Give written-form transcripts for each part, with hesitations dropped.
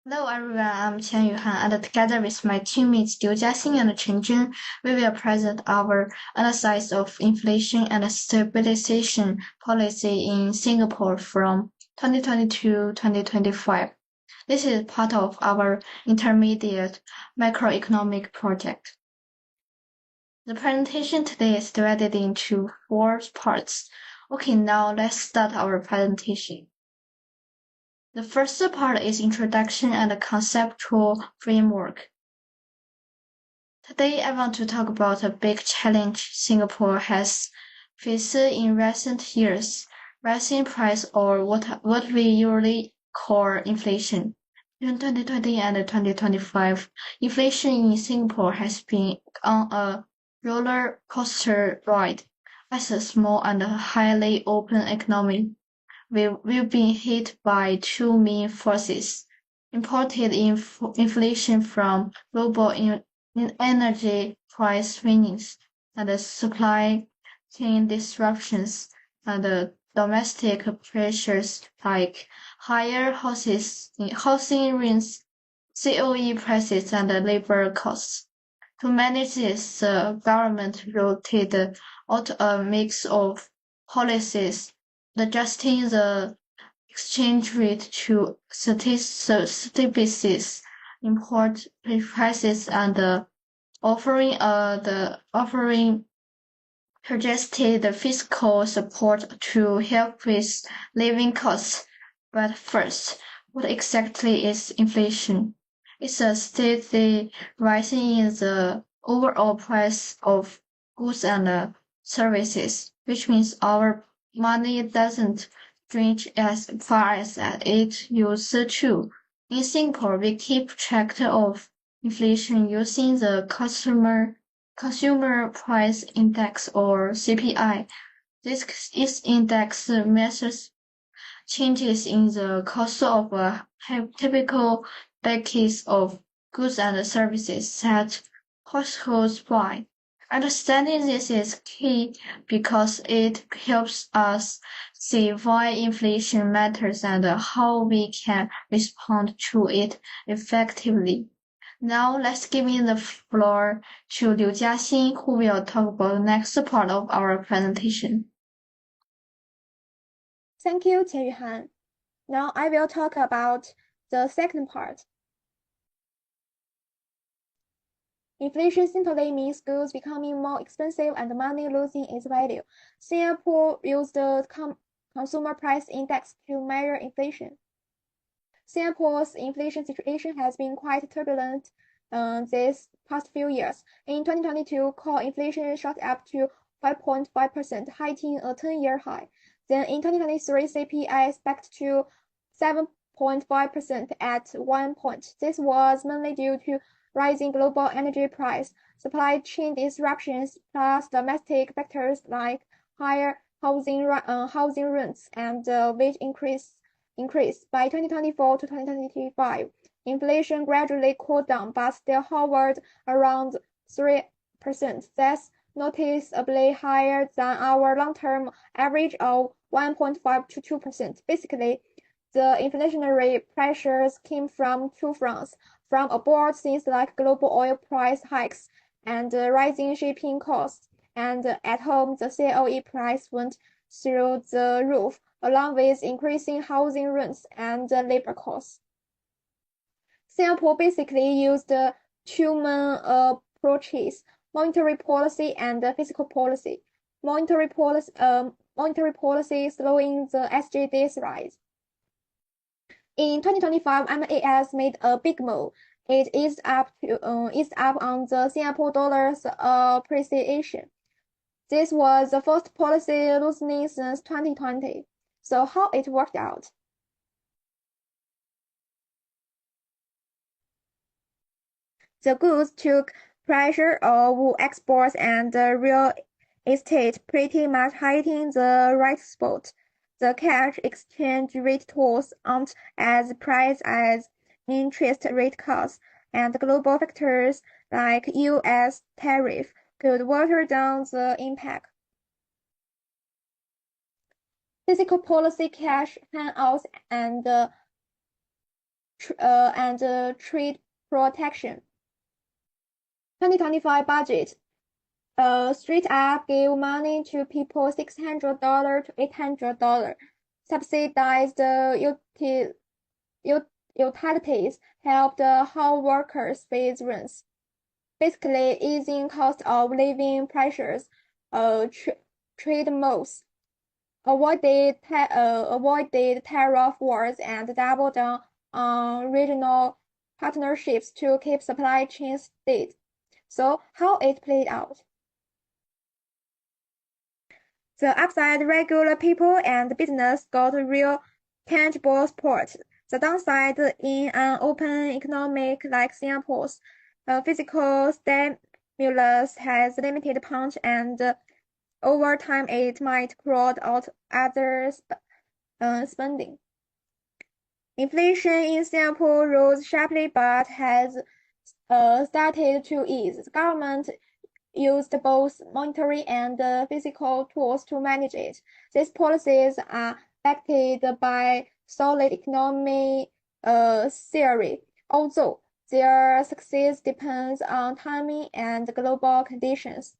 Hello everyone, I'm Qian Yuhan, and together with my teammates Liu Jiaxing and Chen Jun, we will present our analysis of inflation and stabilization policy in Singapore from 2022 to 2025. This is part of our intermediate macroeconomic project. The presentation today is divided into four parts. Okay, now let's start our presentation. The first part is introduction and conceptual framework. Today I want to talk about a big challenge Singapore has faced in recent years, rising price or what we usually call inflation. In 2020 and 2025, inflation in Singapore has been on a roller coaster ride. As a small and highly open economy, we've been hit by two main forces: imported inflation from global energy price swings and supply chain disruptions, and domestic pressures like higher housing rents, COE prices, and labor costs. To manage this, the government rolled out a mix of policies, adjusting the exchange rate to stabilize import prices and offering suggested fiscal support to help with living costs. But first, what exactly is inflation? It's a steady rising in the overall price of goods and services, which means our money doesn't stretch as far as it used to. In Singapore, we keep track of inflation using the Consumer Price Index or CPI. This index measures changes in the cost of a typical package of goods and services that households buy. Understanding this is key because it helps us see why inflation matters and how we can respond to it effectively. Now let's give in the floor to Liu Jiaxin, who will talk about the next part of our presentation. Thank you, Qian Yuhan. Now I will talk about the second part. Inflation simply means goods becoming more expensive and money losing its value. Singapore used the Consumer Price Index to measure inflation. Singapore's inflation situation has been quite turbulent these past few years. In 2022, core inflation shot up to 5.5%, hitting a 10-year high. Then in 2023, CPI spiked to 7.5% at one point. This was mainly due to rising global energy price, supply chain disruptions, plus domestic factors like higher housing rents and wage increase. By 2024 to 2025, inflation gradually cooled down but still hovered around 3%. That's noticeably higher than our long-term average of 1.5 to 2%. Basically, the inflationary pressures came from two fronts: from abroad, things like global oil price hikes and rising shipping costs, and at home, the COE price went through the roof, along with increasing housing rents and labor costs. Singapore basically used two main approaches: monetary policy and fiscal policy. Monetary policy slowing the SGD's rise. In 2025, MAS made a big move. It is up on the Singapore dollar's appreciation. This was the first policy loosening since 2020. So how it worked out? The goods took pressure of exports and real estate, pretty much hitting the right spot. The cash exchange rate tools aren't as price as interest rate cuts, and global factors like US tariff could water down the impact. Fiscal policy, cash handouts, and and trade protection. 2025 budget. Straight up give money to people $600 to $800. Subsidized utilities help the home workers with rents. Basically, easing cost of living pressures. Trade moves. Avoided tariff wars and double down on regional partnerships to keep supply chains steady. So how it played out? The upside, regular people and business got real tangible support. The downside, in an open economic like Singapore's, physical stimulus has limited punch, and over time it might crowd out other spending. Inflation in Singapore rose sharply but has started to ease. The government used both monetary and fiscal tools to manage it. These policies are backed by solid economic theory, although their success depends on timing and global conditions.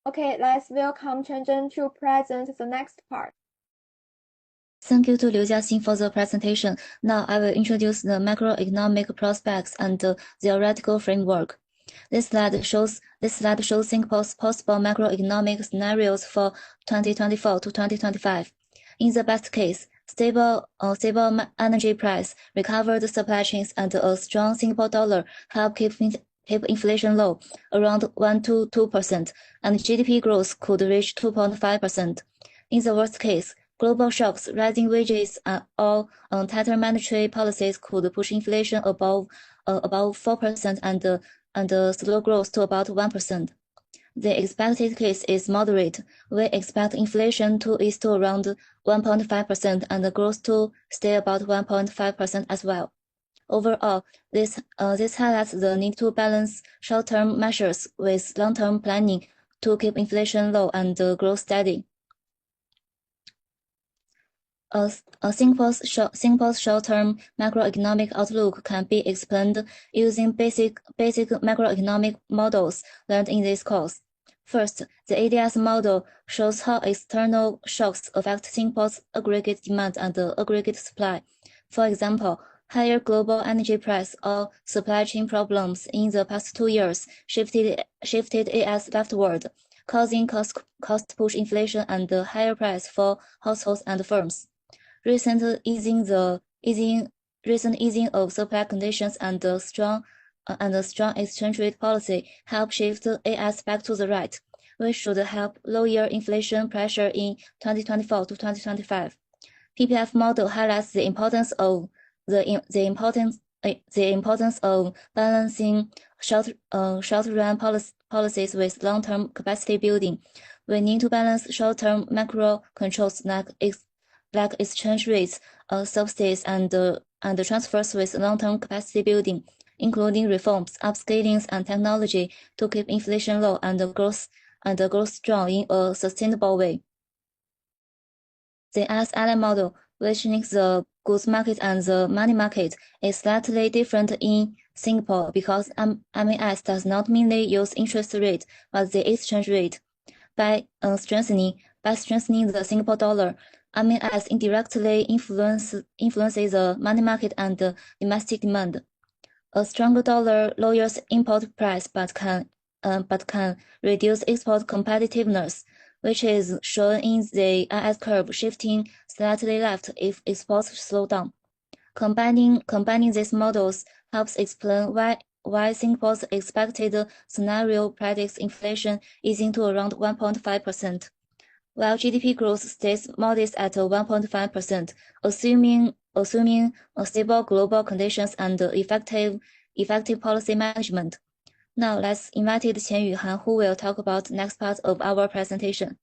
Okay, let's welcome Chen Zhen to present the next part. Thank you to Liu Jiaxin for the presentation. Now I will introduce the macroeconomic prospects and the theoretical framework. This slide shows Singapore's possible macroeconomic scenarios for 2024 to 2025. In the best case, stable energy price, recovered supply chains, and a strong Singapore dollar help keep inflation low, around 1 to 2%, and GDP growth could reach 2.5%. In the worst case, global shocks, rising wages, or tighter monetary policies could push inflation above 4% and slow growth to about 1%. The expected case is moderate. We expect inflation to ease to around 1.5% and the growth to stay about 1.5% as well. Overall, this highlights the need to balance short-term measures with long-term planning to keep inflation low and growth steady. Singapore's short-term macroeconomic outlook can be explained using basic macroeconomic models learned in this course. First, the ADS model shows how external shocks affect Singapore's aggregate demand and aggregate supply. For example, higher global energy price or supply chain problems in the past 2 years shifted AS leftward, causing cost push inflation and higher price for households and firms. Recent easing of supply conditions and a strong exchange rate policy help shift AS back to the right, which should help lower inflation pressure in 2024 to 2025. PPF model highlights the importance of balancing short-run policies with long-term capacity building. We need to balance short-term macro controls like exchange rates, subsidies, and transfers with long-term capacity building, including reforms, upscalings, and technology to keep inflation low and growth strong in a sustainable way. The SLM model, which links the goods market and the money market, is slightly different in Singapore because MAS does not mainly use interest rate but the exchange rate. By strengthening the Singapore dollar, MAS indirectly influences the money market and domestic demand. A stronger dollar lowers import price but can reduce export competitiveness, which is shown in the IS curve shifting slightly left if exports slow down. Combining these models helps explain why Singapore's expected scenario predicts inflation easing to around 1.5%. While GDP growth stays modest at 1.5%, assuming stable global conditions and effective policy management. Now let's invite Qian Yuhan, who will talk about the next part of our presentation.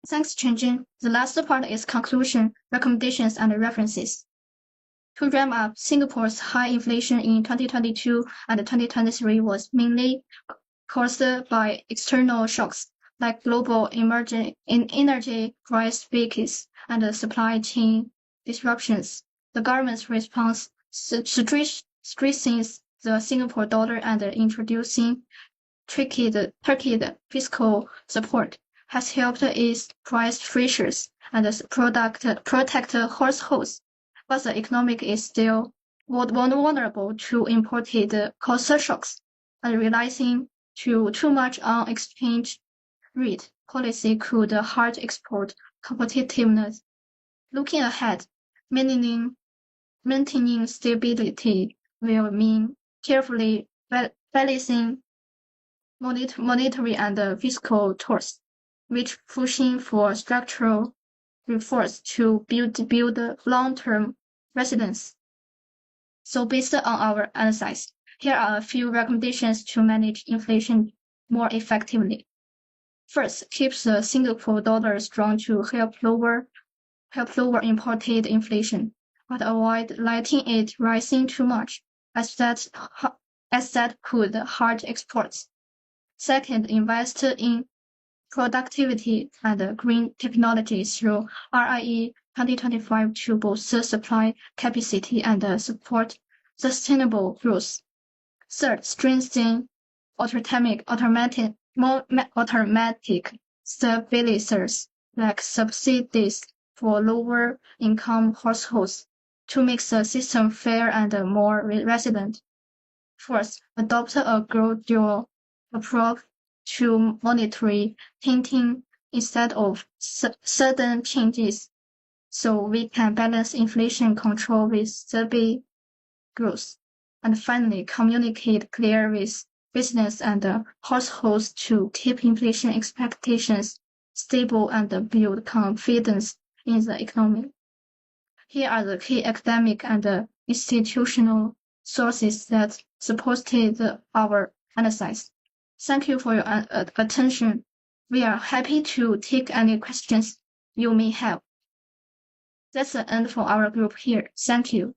Thanks, Chen Jin. The last part is conclusion, recommendations, and references. To wrap up, Singapore's high inflation in 2022 and 2023 was mainly caused by external shocks like global emerging energy price spikes and supply chain disruptions. The government's response strengthens the Singapore dollar and introducing targeted fiscal support has helped ease price pressures and protect households, but the economy is still vulnerable to imported cost shocks, and relying too much on exchange rate policy could hurt export competitiveness. Looking ahead, maintaining stability will mean carefully balancing monetary and fiscal tools, which pushing for structural reforms to build long-term resilience. So based on our analysis, here are a few recommendations to manage inflation more effectively. First, keep the Singapore dollar strong to help lower imported inflation, but avoid letting it rising too much, as that could hurt exports. Second, invest in productivity and green technology through RIE 2025 to boost supply capacity and support sustainable growth. Third, strengthen automatic stabilizers like subsidies for lower income households to make the system fair and more resilient. Fourth, adopt a gradual approach to monetary tightening instead of sudden changes, so we can balance inflation control with stable growth. And finally, communicate clear with business and households to keep inflation expectations stable and build confidence in the economy. Here are the key academic and institutional sources that supported our analysis. Thank you for your attention. We are happy to take any questions you may have. That's the end for our group here. Thank you.